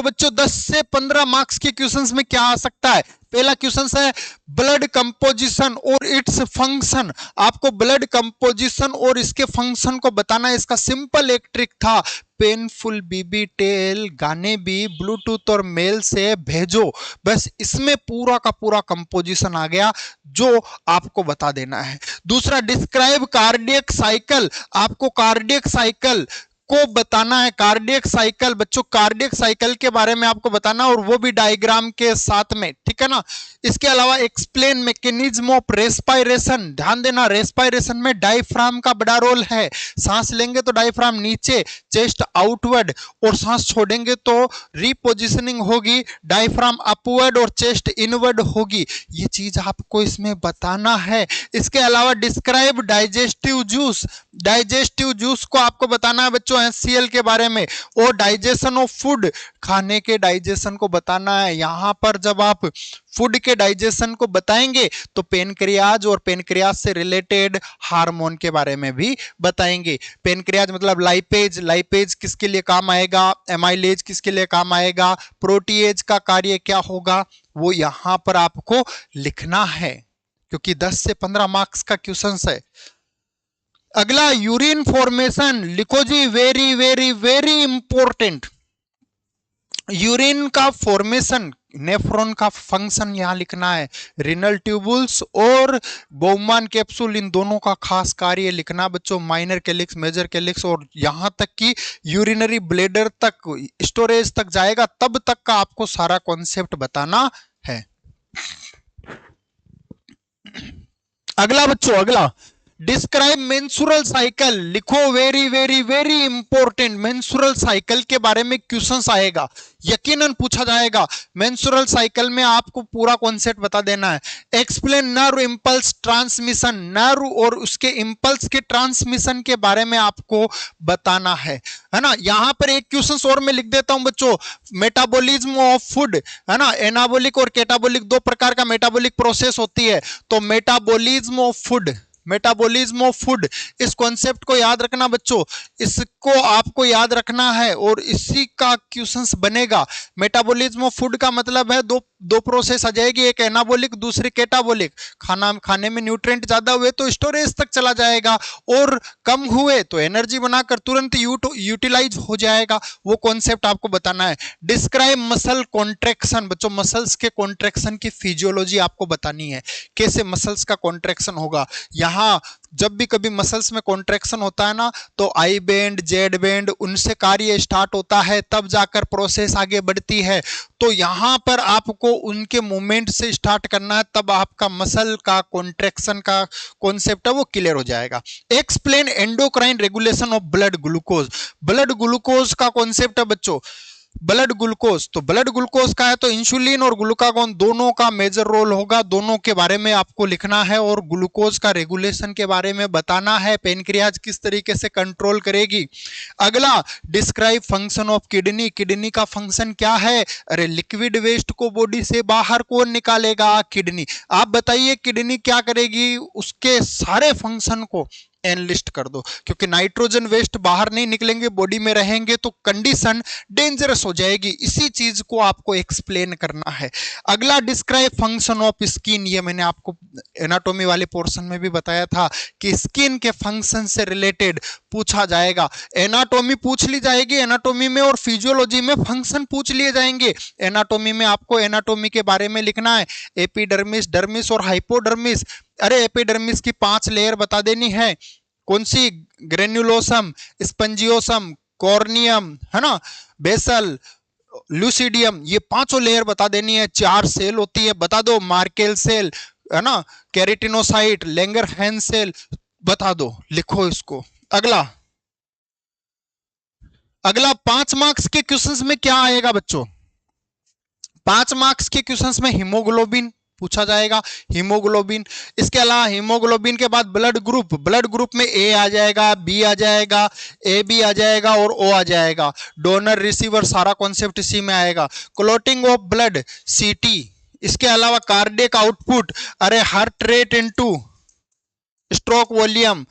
बच्चों 10 से 15 मार्क्स के क्वेश्चंस में क्या आ सकता है? पहला क्वेश्चन है ब्लड कंपोजिशन और इट्स फंक्शन। आपको ब्लड कंपोजिशन और इसके फंक्शन को बताना है। इसका सिंपल एक ट्रिक था, पेनफुल बीबी टेल गाने भी ब्लूटूथ और मेल से भेजो। बस इसमें पूरा का पूरा कंपोजिशन आ गया जो आपको बता देना है। दूसरा, डिस्क्राइब कार्डियक साइकिल। आपको कार्डियक साइकिल को बताना है। कार्डियक साइकिल बच्चों, कार्डियक साइकिल के बारे में आपको बताना, और वो भी डायग्राम के साथ में, ठीक है ना। इसके अलावा एक्सप्लेन मैकेनिज्म ऑफ रेस्पायरेशन। ध्यान देना, रेस्पायरेशन में डायफ्राम का बड़ा रोल है। सांस लेंगे तो डायफ्राम नीचे, चेस्ट आउटवर्ड, और सांस छोड़ेंगे तो रिपोजिशनिंग होगी, डायफ्राम अपवर्ड और चेस्ट इनवर्ड होगी। ये चीज आपको इसमें बताना है। इसके अलावा describe digestive juice. Digestive juice को आपको बताना है बच्चों HCl के बारे में, और डाइजेशन ऑफ फूड, खाने के डाइजेशन को बताना है। यहां पर जब आप फूड के डाइजेशन को बताएंगे तो पेनक्रियाज और पेनक्रियाज से रिलेटेड हार्मोन के बारे में भी बताएंगे। पेनक्रियाज मतलब लाइपेज, लाइपेज किसके लिए काम आएगा, एमाइलेज किसके लिए काम आएगा, प्रोटीएज का कार्य क्या होगा, वो यहां पर आपको लिखना है, क्योंकि 10 से 15 मार्क्स का क्वेश्चन है। अगला, यूरिन फॉर्मेशन लिखो जी, very very very important. Urine का फॉर्मेशन, नेफ्रॉन का फंक्शन यहां लिखना है। रिनल ट्यूबुल्स और बोमान कैप्सूल, इन दोनों का खास कार्य लिखना बच्चों। माइनर कैलिक्स, मेजर कैलिक्स, और यहां तक कि यूरिनरी ब्लेडर तक, स्टोरेज तक जाएगा, तब तक का आपको सारा कॉन्सेप्ट बताना है। अगला बच्चों, अगला डिस्क्राइब मेंस्ट्रुअल साइकिल लिखो, very very very important. Menstrual cycle के बारे में क्वेश्चंस आएगा, यकीनन पूछा जाएगा। मेंस्ट्रुअल साइकिल में आपको पूरा कॉन्सेप्ट बता देना है। Explain nerve impulse transmission, nerve और उसके इंपल्स के ट्रांसमिशन के बारे में आपको बताना है ना। यहां पर एक क्वेश्चन और मैं लिख देता हूं बच्चों, मेटाबॉलिज्म ऑफ फूड, है ना। एनाबॉलिक और केटाबॉलिक, दो प्रकार का मेटाबॉलिक प्रोसेस होती है। तो metabolism of food, metabolism of food, इस कॉन्सेप्ट को याद रखना बच्चों, इसको आपको याद रखना है और इसी का क्वेश्चंस बनेगा। मेटाबॉलिज्म ऑफ फूड का मतलब है दो प्रोसेस आ जाएगी, एक एनाबॉलिक, दूसरी केटाबॉलिक। खाने में न्यूट्रिएंट ज्यादा हुए तो स्टोरेज तक चला जाएगा, और कम हुए तो एनर्जी बनाकर तुरंत यूटिलाइज हो जाएगा। वो कॉन्सेप्ट आपको बताना है। डिस्क्राइब मसल कॉन्ट्रैक्शन बच्चों, मसल्स के कॉन्ट्रैक्शन की फिजियोलॉजी आपको बतानी है, कैसे मसल्स का कॉन्ट्रैक्शन होगा। यहां जब भी कभी मसल्स में कॉन्ट्रैक्शन होता है ना, तो आई बैंड, जेड बैंड, उनसे कार्य स्टार्ट होता है, तब जाकर प्रोसेस आगे बढ़ती है। तो यहां पर आपको उनके मूवमेंट से स्टार्ट करना है, तब आपका मसल का कॉन्ट्रैक्शन का कॉन्सेप्ट है वो क्लियर हो जाएगा। Explain endocrine regulation of blood glucose. Blood glucose का कॉन्सेप्ट है बच्चों, ब्लड ग्लूकोज, तो ब्लड ग्लूकोज का है तो इंसुलिन और ग्लूकागॉन दोनों का मेजर रोल होगा, दोनों के बारे में आपको लिखना है, और ग्लूकोज का रेगुलेशन के बारे में बताना है, पेनक्रियाज किस तरीके से कंट्रोल करेगी। अगला, describe function of kidney. Kidney का फंक्शन क्या है? अरे लिक्विड वेस्ट को बॉडी से बाहर कौन निकालेगा? किडनी। आप बताइए किडनी क्या करेगी? उसके सारे फंक्शन को एनलिस्ट कर दो, क्योंकि नाइट्रोजन वेस्ट बाहर नहीं निकलेंगे, बॉडी में रहेंगे तो कंडीशन डेंजरस हो जाएगी। इसी चीज को आपको एक्सप्लेन करना है। अगला, डिस्क्राइब फंक्शन ऑफ स्किन। ये मैंने आपको एनाटॉमी वाले पोर्शन में भी बताया था कि स्किन के फंक्शन से रिलेटेड पूछा जाएगा। एनाटॉमी पूछ ली जाएगी एनाटॉमी में, और फिजियोलॉजी में फंक्शन पूछ लिए जाएंगे। एनाटॉमी में आपको एनाटॉमी के बारे में लिखना है, एपिडर्मिस, डर्मिस और हाइपोडर्मिस। अरे एपिडर्मिस की 5 लेयर बता देनी है, कौन सी? ग्रेन्युलोसम, स्पंजियोसम, कॉर्नियम, है ना, बेसल, लूसिडियम, ये 5 लेयर बता देनी है। 4 सेल होती है, बता दो, मार्केल सेल, है ना, केराटिनोसाइट, लैंगरहैंस सेल, बता दो, लिखो इसको। अगला, अगला 5 मार्क्स के क्वेश्चंस में क्या आएगा बच्चों? 5 मार्क्स के क्वेश्चंस में हीमोग्लोबिन पूछा जाएगा, हीमोग्लोबिन। इसके अलावा हीमोग्लोबिन के बाद ब्लड ग्रुप, ब्लड ग्रुप में ए आ जाएगा, बी आ जाएगा, ए बी आ जाएगा और ओ आ जाएगा। डोनर रिसीवर सारा कॉन्सेप्ट इसी में आएगा। क्लॉटिंग ऑफ ब्लड, सीटी। इसके अलावा कार्डियक आउटपुट, अरे heart rate into stroke volume,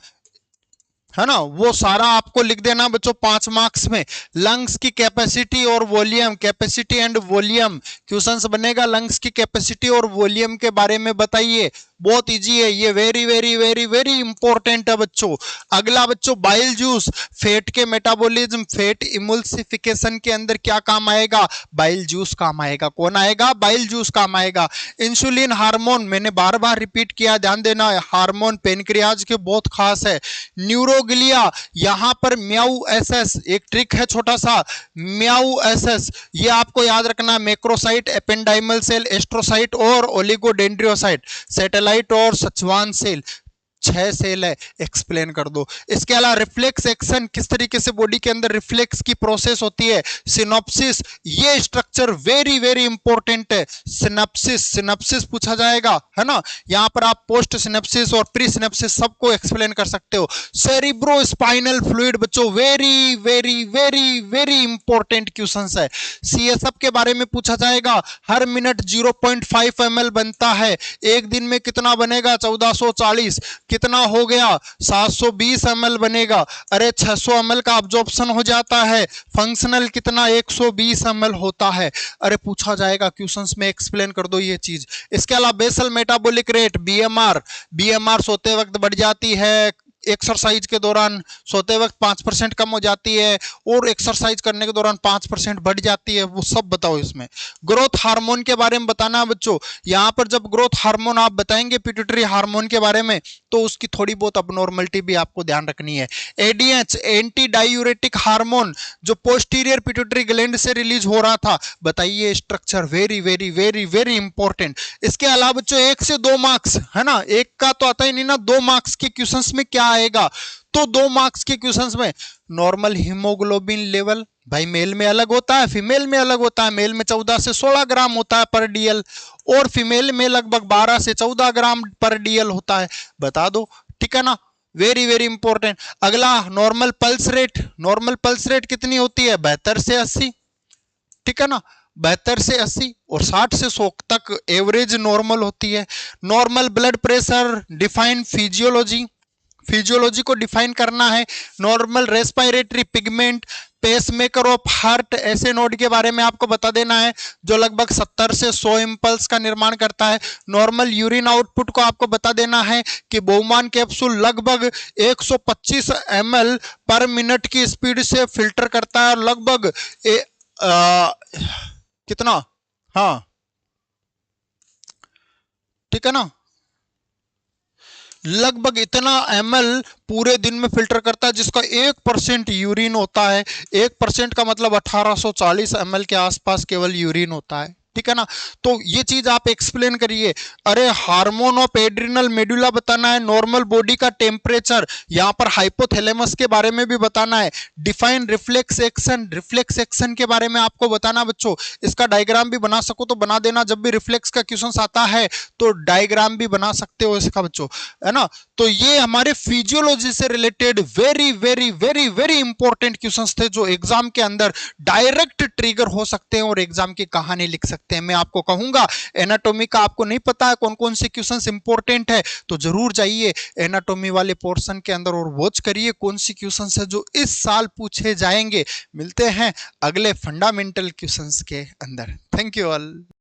है ना, वो सारा आपको लिख देना बच्चों 5 मार्क्स में। लंग्स की कैपेसिटी और volume, capacity and volume questions बनेगा। लंग्स की कैपेसिटी और वॉल्यूम के बारे में बताइए, बहुत इजी है ये, very very very very important है बच्चों। अगला बच्चों बाइल जूस, फैट के मेटाबॉलिज्म, फैट इमल्सिफिकेशन के अंदर क्या काम आएगा, बाइल जूस काम आएगा। कौन आएगा, बाइल जूस काम आएगा। इंसुलिन हार्मोन, मैंने बार बार रिपीट किया, ध्यान देना, हार्मोन पेनक्रियाज के बहुत खास है। न्यूरोग्लिया, यहां पर म्याऊ एसएस, एक ट्रिक है छोटा सा, म्याऊ एसएस, ये आपको याद रखना, मैक्रोसाइट, एपेंडाइमल सेल, एस्ट्रोसाइट और ओलिगोडेंड्रियोसाइट, सैटेलाइट और सचवान सेल, 6 सेल है, एक्सप्लेन कर दो। इसके अलावा रिफ्लेक्स एक्शन, किस तरीके से बॉडी के अंदर रिफ्लेक्स की प्रोसेस होती है। सिनॉप्सिस, ये स्ट्रक्चर वेरी वेरी इंपॉर्टेंट है। सिनॉप्सिस, सिनॉप्सिस पूछा जाएगा, है ना, यहां पर आप पोस्ट सिनॉप्सिस और प्री सिनॉप्सिस सबको एक्सप्लेन कर सकते हो। सेरिब्रो स्पाइनल फ्लूइड बच्चों, very very very very important questions है। सीएसएफ के बारे में पूछा जाएगा, हर मिनट 0.5 ml बनता है, एक दिन में कितना बनेगा, 1440, कितना हो गया, 720 ml बनेगा। अरे 600 ml का अब्जॉर्प्शन हो जाता है, फंक्शनल कितना 120 ml होता है। अरे पूछा जाएगा क्वेश्चंस में, एक्सप्लेन कर दो ये चीज। इसके अलावा basal metabolic rate, BMR, BMR सोते वक्त बढ़ जाती है, एक्सरसाइज के दौरान सोते वक्त 5% कम हो जाती है और एक्सरसाइज करने के दौरान 5% बढ़ जाती है, वो सब बताओ इसमें। ग्रोथ हार्मोन के बारे में बताना है बच्चों, यहां पर जब ग्रोथ हार्मोन आप बताएंगे पिट्यूटरी हार्मोन के बारे में, तो उसकी थोड़ी बहुत अबनॉर्मलिटी भी आपको ध्यान रखनी है। एडीएच, एंटी डायूरेटिक हार्मोन, जो पोस्टीरियर पिट्यूटरी ग्लैंड से रिलीज हो रहा था, बताइए structure, very very very very important. इसके अलावा बच्चों 1 से 2 मार्क्स, है ना, एक का तो आता ही नहीं ना, 2 मार्क्स के क्वेश्चंस में क्या आएगा, तो 2 मार्क्स के क्वेश्चंस में नॉर्मल हीमोग्लोबिन लेवल, भाई मेल में अलग होता है, फीमेल में अलग होता है। मेल में 14 से 16 ग्राम होता है पर डीएल, और फीमेल में लगभग 12 से 14 ग्राम पर डीएल होता है, बता दो, ठीक है ना, वेरी वेरी इंपॉर्टेंट। अगला normal pulse rate, normal pulse rate कितनी होती है, 72 से 80, ठीक है ना, 72 से 80 और 60 से 100 तक एवरेज नॉर्मल होती है। Normal blood pressure, define physiology, physiology को डिफाइन करना है। Normal respiratory pigment, pacemaker of heart, ऐसे नोड के बारे में आपको बता देना है जो लगभग 70 से 100 इंपल्स का निर्माण करता है। नॉर्मल यूरिन आउटपुट को आपको बता देना है कि बोमान कैप्सूल लगभग 125 ml पर मिनट की स्पीड से फिल्टर करता है, लगभग कितना, हाँ ठीक है ना, लगभग इतना ml पूरे दिन में फिल्टर करता है, जिसका 1% यूरिन होता है। 1% का मतलब 1840 ml के आसपास केवल यूरिन होता है, ठीक है ना। तो ये चीज आप एक्सप्लेन करिए। अरे हार्मोन ऑफ एड्रिनल मेडुला बताना है। नॉर्मल बॉडी का टेम्परेचर, यहां पर हाइपोथैलेमस के बारे में भी बताना है। Define reflex action, reflex action के बारे में आपको बताना बच्चों। इसका डायग्राम भी बना सको तो बना देना, जब भी रिफ्लेक्स का क्वेश्चन आता है तो डायग्राम भी बना सकते हो इसका बच्चों, है ना। तो ये हमारे फिजियोलॉजी से related very very very very important questions थे, जो एग्जाम के अंदर डायरेक्ट ट्रिगर हो सकते हैं और एग्जाम की कहानी लिख सकते हैं। मैं आपको कहूंगा एनाटॉमी का आपको नहीं पता है कौन कौन से क्वेश्चंस इंपॉर्टेंट है, तो जरूर जाइए एनाटॉमी वाले पोर्शन के अंदर और वॉच करिए कौन सी क्वेश्चंस है जो इस साल पूछे जाएंगे। मिलते हैं अगले फंडामेंटल क्वेश्चंस के अंदर। Thank you all.